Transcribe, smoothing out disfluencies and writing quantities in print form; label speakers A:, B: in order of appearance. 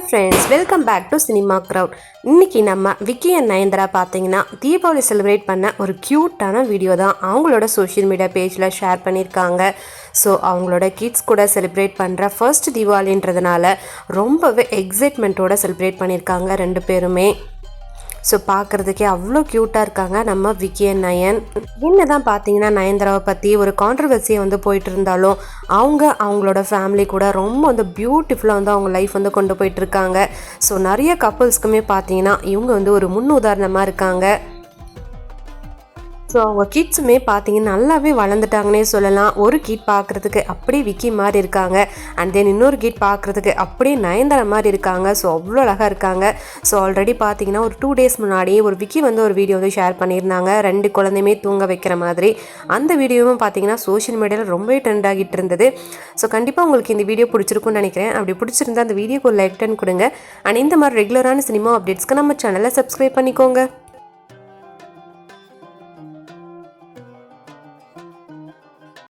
A: Friends, welcome back to cinema crowd. இன்றைக்கி நம்ம Vicky and Nayanthara பார்த்தீங்கன்னா தீபாவளி செலிப்ரேட் பண்ண ஒரு க்யூட்டான வீடியோ தான் அவங்களோட சோஷியல் மீடியா பேஜில் ஷேர் பண்ணியிருக்காங்க. ஸோ அவங்களோட கிட்ஸ் கூட செலிப்ரேட் பண்ணுற ஃபர்ஸ்ட் தீபாவளின்றதுனால ரொம்பவே எக்ஸைட்மெண்ட்டோடு செலிப்ரேட் பண்ணியிருக்காங்க ரெண்டு பேருமே. ஸோ பார்க்குறதுக்கே அவ்வளோ க்யூட்டாக இருக்காங்க நம்ம விக்கி அண்ட் நயன். என்ன தான் பார்த்தீங்கன்னா நயன்தாராவை பற்றி ஒரு கான்ட்ரவர்சியை வந்து போயிட்டு இருந்தாலும் அவங்களோட ஃபேமிலி கூட ரொம்ப பியூட்டிஃபுல்லாக அவங்க லைஃப் கொண்டு போயிட்டுருக்காங்க. ஸோ நிறைய கப்புள்ஸ்க்குமே பார்த்தீங்கன்னா இவங்க ஒரு முன் உதாரணமாக இருக்காங்க. ஸோ அவங்க கிட்ஸுமே பார்த்தீங்கன்னா நல்லாவே வளர்ந்துட்டாங்கன்னே சொல்லலாம். ஒரு கிட் பார்க்குறதுக்கு அப்படியே விக்கி மாதிரி இருக்காங்க, அண்ட் தென் இன்னொரு கிட் பார்க்குறதுக்கு அப்படியே நயன்தாரா மாதிரி இருக்காங்க. ஸோ அவ்வளோ அழகாக இருக்காங்க. ஸோ ஆல்ரெடி பார்த்தீங்கன்னா ஒரு 2 days முன்னாடி ஒரு விக்கி ஒரு வீடியோ ஷேர் பண்ணியிருந்தாங்க, 2 குழந்தையுமே தூங்க வைக்கிற மாதிரி. அந்த வீடியோவும் பார்த்தீங்கன்னா சோஷியல் மீடியாவில் ரொம்பவே ட்ரெண்ட் ஆகிட்டு இருந்தது. ஸோ கண்டிப்பாக உங்களுக்கு இந்த வீடியோ பிடிச்சிருக்குன்னு நினைக்கிறேன். அப்படி பிடிச்சிருந்தா அந்த வீடியோக்கு ஒரு லைக் டன் கொடுங்க. அண்ட் இந்த மாதிரி ரெகுலரான சினிமா அப்டேட்ஸ்க்கு நம்ம சேனலை சப்ஸ்கிரைப் பண்ணிக்கோங்க.